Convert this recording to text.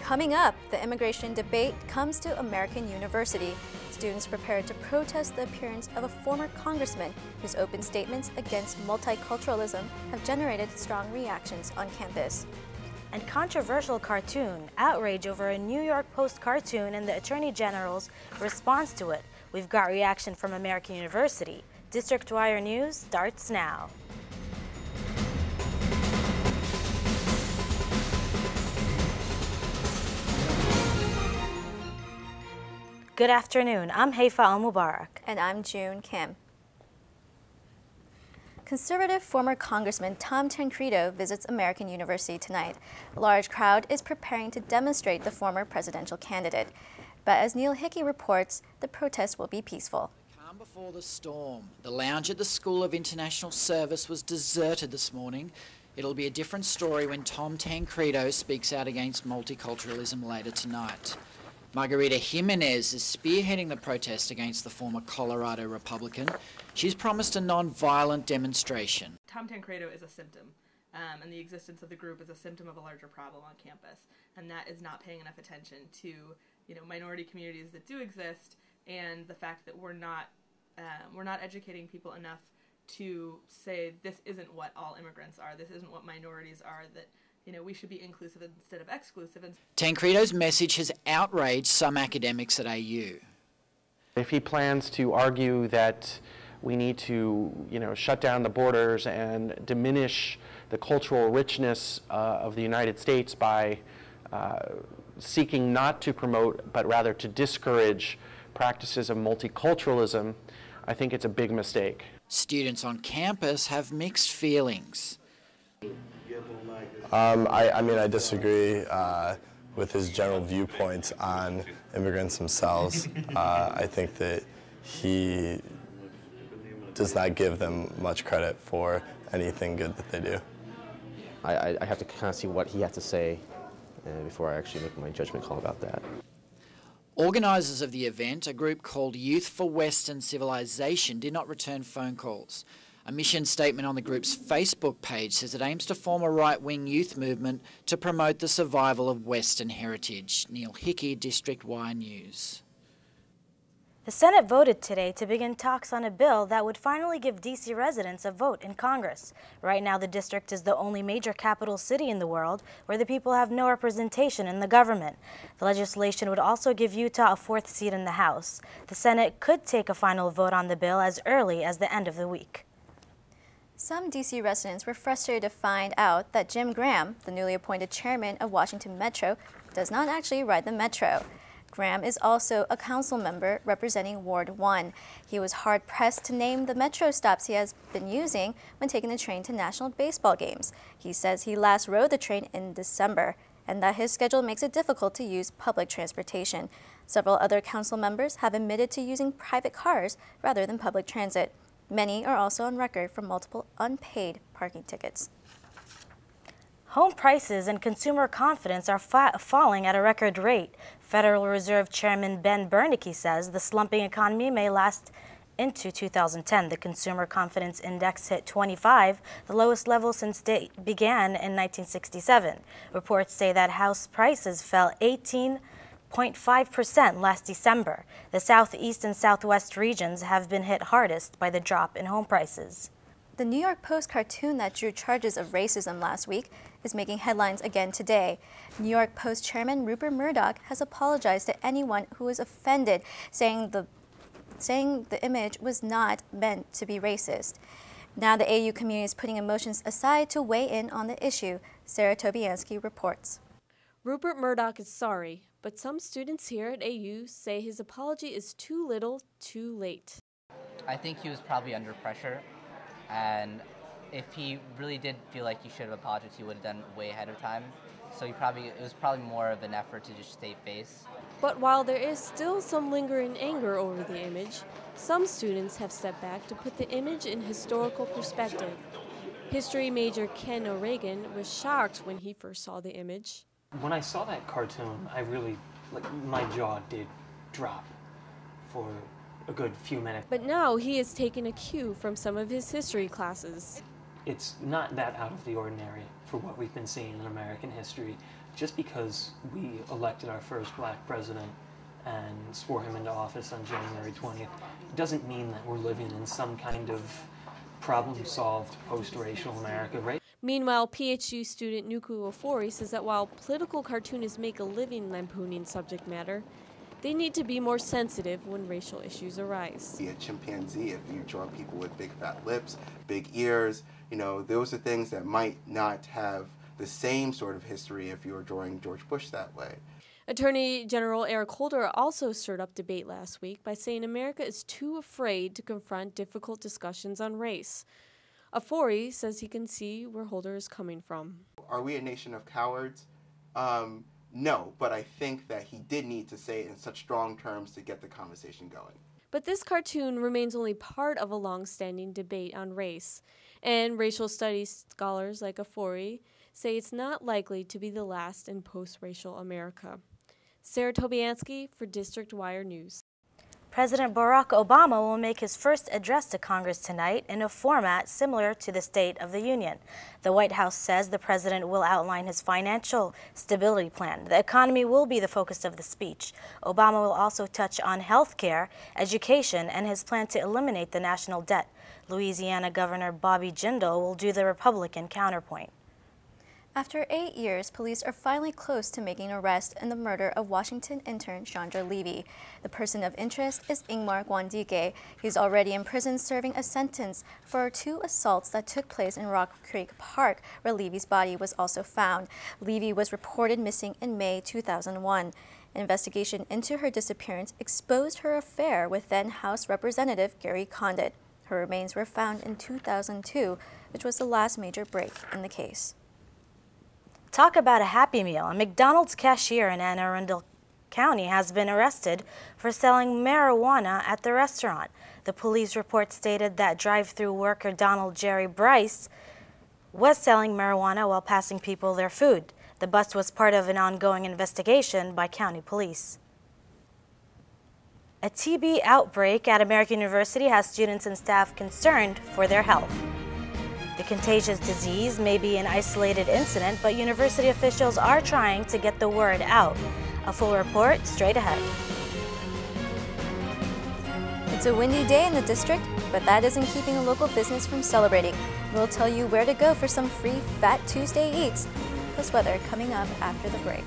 Coming up, the immigration debate comes to American University. Students prepared to protest the appearance of a former congressman whose open statements against multiculturalism have generated strong reactions on campus. And controversial cartoon, outrage over a New York Post cartoon and the Attorney General's response to it. We've got reaction from American University. District Wire News starts now. Good afternoon. I'm Haifa Al-Mubarak. And I'm June Kim. Conservative former Congressman Tom Tancredo visits American University tonight. A large crowd is preparing to demonstrate the former presidential candidate. But as Neil Hickey reports, the protest will be peaceful. Calm before the storm. The lounge at the School of International Service was deserted this morning. It'll be a different story when Tom Tancredo speaks out against multiculturalism later tonight. Margarita Jimenez is spearheading the protest against the former Colorado Republican. She's promised a non-violent demonstration. Tom Tancredo is a symptom, and the existence of the group is a symptom of a larger problem on campus, and that is not paying enough attention to, minority communities that do exist, and the fact that we're not educating people enough to say this isn't what all immigrants are, this isn't what minorities are, that we should be inclusive instead of exclusive. Tancredo's message has outraged some academics at AU. If he plans to argue that we need to, shut down the borders and diminish the cultural richness of the United States by seeking not to promote, but rather to discourage practices of multiculturalism, I think it's a big mistake. Students on campus have mixed feelings. I disagree with his general viewpoints on immigrants themselves. I think that he does not give them much credit for anything good that they do. I have to kind of see what he has to say before I actually make my judgment call about that. Organisers of the event, a group called Youth for Western Civilization, did not return phone calls. A mission statement on the group's Facebook page says it aims to form a right-wing youth movement to promote the survival of Western heritage. Neil Hickey, District Y News. The Senate voted today to begin talks on a bill that would finally give D.C. residents a vote in Congress. Right now, the district is the only major capital city in the world where the people have no representation in the government. The legislation would also give Utah a 4th seat in the House. The Senate could take a final vote on the bill as early as the end of the week. Some D.C. residents were frustrated to find out that Jim Graham, the newly appointed chairman of Washington Metro, does not actually ride the Metro. Graham is also a council member representing Ward 1. He was hard-pressed to name the Metro stops he has been using when taking the train to national baseball games. He says he last rode the train in December and that his schedule makes it difficult to use public transportation. Several other council members have admitted to using private cars rather than public transit. Many are also on record for multiple unpaid parking tickets. Home prices and consumer confidence are falling at a record rate. Federal Reserve Chairman Ben Bernanke says the slumping economy may last into 2010. The Consumer Confidence Index hit 25, the lowest level since it began in 1967. Reports say that house prices fell 18.5% last December. The southeast and southwest regions have been hit hardest by the drop in home prices. The New York Post cartoon that drew charges of racism last week is making headlines again today. New York Post chairman Rupert Murdoch has apologized to anyone who was offended, saying the image was not meant to be racist. Now the AU community is putting emotions aside to weigh in on the issue. Sarah Tobiansky reports. Rupert Murdoch is sorry, but some students here at AU say his apology is too little, too late. I think he was probably under pressure, and if he really did feel like he should have apologized, he would have done way ahead of time. So it was probably more of an effort to just save face. But while there is still some lingering anger over the image, some students have stepped back to put the image in historical perspective. History major Ken O'Regan was shocked when he first saw the image. When I saw that cartoon, my jaw did drop for a good few minutes. But now he has taken a cue from some of his history classes. it's not that out of the ordinary for what we've been seeing in American history. Just because we elected our first black president and swore him into office on January 20th, doesn't mean that we're living in some kind of problem-solved post-racial America, right? Meanwhile, PHU student Nuku Ofori says that while political cartoonists make a living lampooning subject matter, they need to be more sensitive when racial issues arise. Be a chimpanzee if you draw people with big fat lips, big ears, you know, those are things that might not have the same sort of history if you were drawing George Bush that way. Attorney General Eric Holder also stirred up debate last week by saying America is too afraid to confront difficult discussions on race. Ofori says he can see where Holder is coming from. Are we a nation of cowards? No, but I think that he did need to say it in such strong terms to get the conversation going. But this cartoon remains only part of a long-standing debate on race, and racial studies scholars like Ofori say it's not likely to be the last in post-racial America. Sarah Tobiansky for District Wire News. President Barack Obama will make his first address to Congress tonight in a format similar to the State of the Union. The White House says the president will outline his financial stability plan. The economy will be the focus of the speech. Obama will also touch on health care, education, and his plan to eliminate the national debt. Louisiana Governor Bobby Jindal will do the Republican counterpoint. After 8 years, police are finally close to making an arrest in the murder of Washington intern Chandra Levy. The person of interest is Ingmar Gwandike. He's already in prison serving a sentence for 2 assaults that took place in Rock Creek Park, where Levy's body was also found. Levy was reported missing in May 2001. An investigation into her disappearance exposed her affair with then House Representative Gary Condit. Her remains were found in 2002, which was the last major break in the case. Talk about a Happy Meal. A McDonald's cashier in Anne Arundel County has been arrested for selling marijuana at the restaurant. The police report stated that drive-thru worker Donald Jerry Bryce was selling marijuana while passing people their food. The bust was part of an ongoing investigation by county police. A TB outbreak at American University has students and staff concerned for their health. The contagious disease may be an isolated incident, but university officials are trying to get the word out. A full report straight ahead. It's a windy day in the district, but that isn't keeping a local business from celebrating. We'll tell you where to go for some free Fat Tuesday eats. Plus weather coming up after the break.